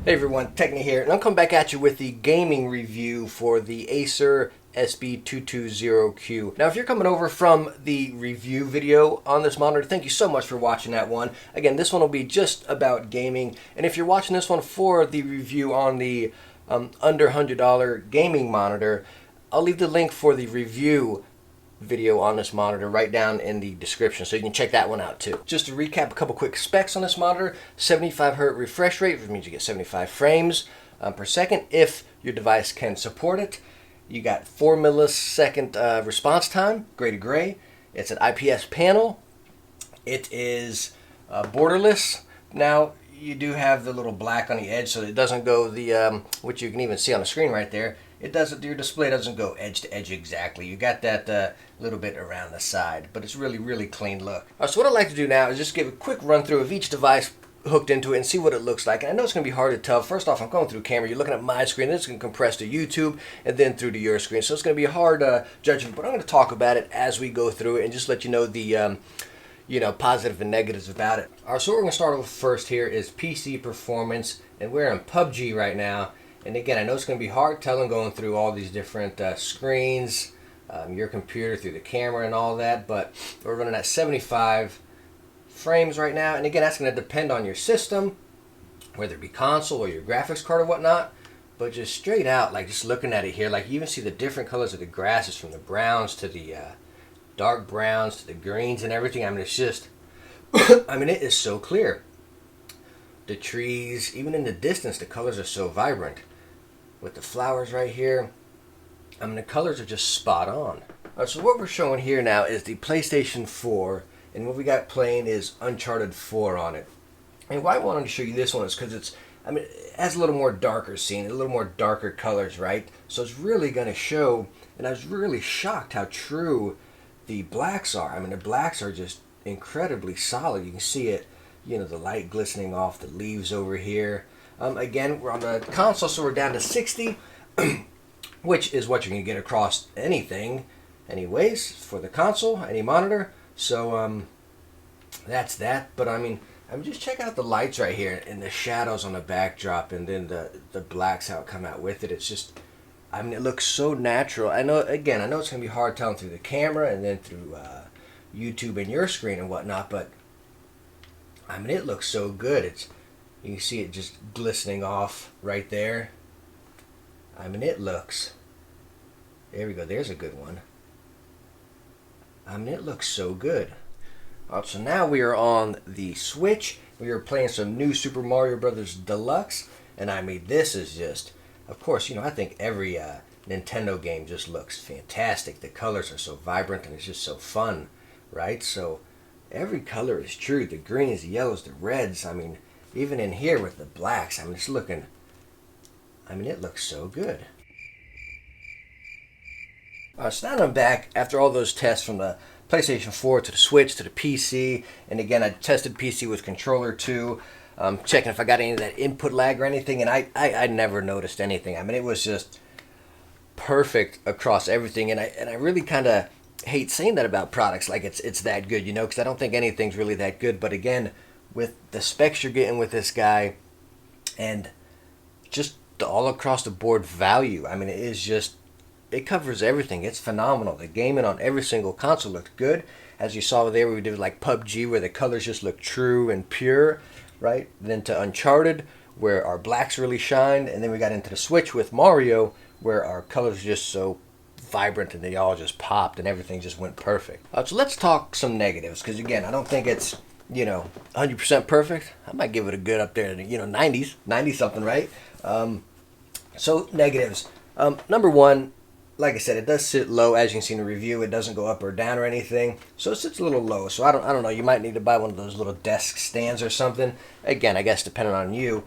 Hey everyone, Techni here, and I'm coming back at you with the gaming review for the Acer SB220Q. Now, if you're coming over from the review video on this monitor, thank you so much for watching that one. Again, this one will be just about gaming, and if you're watching this one for the review on the under $100 gaming monitor, I'll leave the link for the review video on this monitor right down in the description, so you can check that one out too. Just to recap a couple quick specs on this monitor: 75 Hz refresh rate, which means you get 75 frames per second if your device can support it. You got 4 millisecond response time, gray to gray. It's an IPS panel. It is borderless. Now you do have the little black on the edge, so it doesn't go the which you can even see on the screen right there. It doesn't, your display doesn't go edge to edge exactly. You got that little bit around the side, but it's really clean look. So what I'd like to do now is just give a quick run through of each device hooked into it and see what it looks like. And I know it's going to be hard to tell. First off, I'm going through camera. You're looking at my screen. Then it's going to compress to YouTube and then through to your screen. So it's going to be a hard judgment, but I'm going to talk about it as we go through it and just let you know the positive and negatives about it. All right, so what we're going to start with first here is PC performance, and we're in PUBG right now. And again, I know it's going to be hard telling going through all these different screens, your computer through the camera and all that, but we're running at 75 frames right now. And again, that's going to depend on your system, whether it be console or your graphics card or whatnot. But just straight out, like just looking at it here, like you even see the different colors of the grasses, from the browns to the dark browns to the greens and everything. I mean, it's just, I mean, it is so clear. The trees, even in the distance, the colors are so vibrant. With the flowers right here, I mean, the colors are just spot on. Alright, so what we're showing here now is the PlayStation 4, and what we got playing is Uncharted 4 on it. And why I wanted to show you this one is because it has a little more darker scene, a little more darker colors, right? So it's really going to show, and I was really shocked how true the blacks are. I mean, the blacks are just incredibly solid. You can see it, you know, the light glistening off the leaves over here. Again, we're on the console, so we're down to 60, which is what you're going to get across anything anyways for the console, any monitor. So that's that. But I mean, just check out the lights right here and the shadows on the backdrop, and then the blacks how it come out with it. It's just, I mean, it looks so natural. I know it's going to be hard telling through the camera and then through YouTube and your screen and whatnot, but I mean, it looks so good. You can see it just glistening off right there. I mean, it looks, there we go, there's a good one. I mean, it looks so good. Alright, so now we are on the Switch. We are playing some new Super Mario Brothers Deluxe, and I mean, this is just, of course, you know, I think every Nintendo game just looks fantastic. The colors are so vibrant and it's just so fun, right? So every color is true. The greens, the yellows, the reds. I mean, even in here with the blacks, I mean, it's looking, I mean, it looks so good. So now I'm back after all those tests from the PlayStation 4 to the Switch to the PC. And again, I tested PC with controller too, checking if I got any of that input lag or anything. And I never noticed anything. I mean, it was just perfect across everything. And I really kind of hate saying that about products, like it's that good, you know, because I don't think anything's really that good. But again, with the specs you're getting with this guy and just the all across the board value, I mean, it is just, it covers everything. It's phenomenal. The gaming on every single console looks good. As you saw there, we did like PUBG, where the colors just look true and pure, right? Then to Uncharted, where our blacks really shined. And then we got into the Switch with Mario, where our colors are just so vibrant and they all just popped and everything just went perfect. So let's talk some negatives, because again, I don't think it's, you know, 100% perfect. I might give it a good up there, you know, 90 something, right? So negatives. Number one, like I said, it does sit low. As you can see in the review, it doesn't go up or down or anything, so it sits a little low. So I don't know. You might need to buy one of those little desk stands or something. Again, I guess depending on you,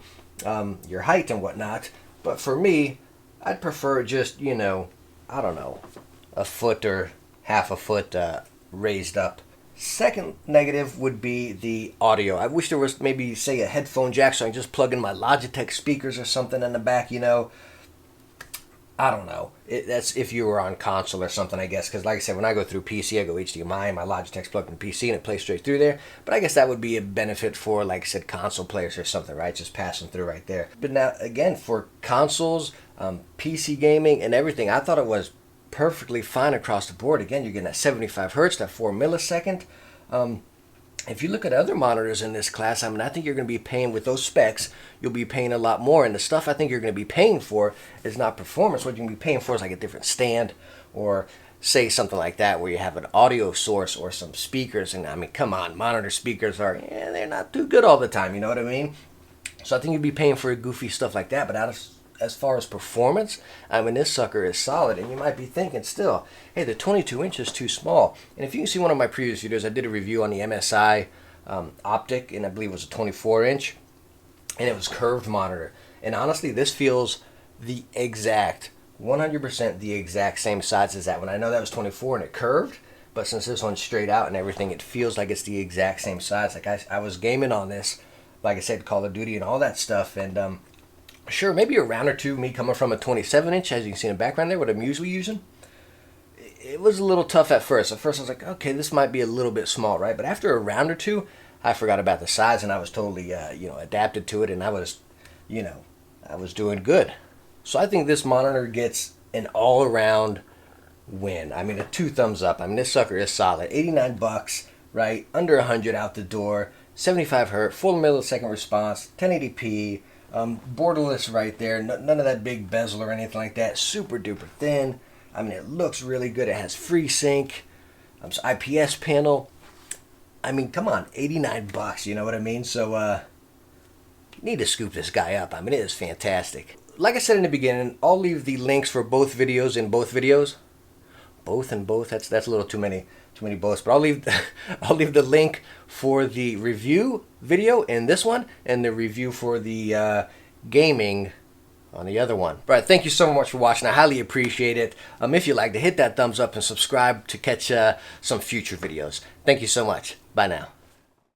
your height and whatnot. But for me, I'd prefer just, you know, I don't know, a foot or half a foot raised up. Second negative would be the audio. I wish there was maybe, say, a headphone jack so I can just plug in my Logitech speakers or something in the back, you know. I don't know. That's if you were on console or something, I guess. Because like I said, when I go through PC, I go HDMI and my Logitech's plugged in PC and it plays straight through there. But I guess that would be a benefit for, like I said, console players or something, right? Just passing through right there. But now, again, for consoles, PC gaming and everything, I thought it was perfectly fine across the board. Again, you're getting that 75 hertz, that 4 millisecond. If you look at other monitors in this class, I mean, I think you're going to be paying with those specs, you'll be paying a lot more. And the stuff I think you're going to be paying for is not performance. What you're going to be paying for is like a different stand, or say something like that where you have an audio source or some speakers. And I mean, come on, monitor speakers are, they're not too good all the time, you know what I mean? So I think you'd be paying for goofy stuff like that. But as far as performance, I mean, this sucker is solid. And you might be thinking still, hey, the 22 inch is too small. And if you can see one of my previous videos, I did a review on the MSI optic, and I believe it was a 24 inch, and it was curved monitor. And honestly, this feels the exact 100% the exact same size as that one. I know that was 24 and it curved, but since this one's straight out and everything, it feels like it's the exact same size. Like I was gaming on this, like I said, Call of Duty and all that stuff, and sure, maybe a round or two, me coming from a 27 inch, as you can see in the background there, what I'm usually using, it was a little tough at first. At first I was like, okay, this might be a little bit small, right? But after a round or two, I forgot about the size, and I was totally, adapted to it, and I was doing good. So I think this monitor gets an all-around win. I mean, a 2 thumbs up. I mean, this sucker is solid. 89 bucks, right? Under 100 out the door. 75 hertz, 4 millisecond response, 1080p, borderless right there. None of that big bezel or anything like that. Super duper thin. I mean, it looks really good. It has FreeSync, IPS panel. I mean, come on, 89 bucks, you know what I mean? So, need to scoop this guy up. I mean, it is fantastic. Like I said in the beginning, I'll leave the links for both videos in both videos. Both and both, that's a little too many boths. But I'll leave the link for the review video in this one, and the review for the gaming on the other one. All right, thank you so much for watching. I highly appreciate it. If you liked it, hit that thumbs up and subscribe to catch some future videos. Thank you so much. Bye now.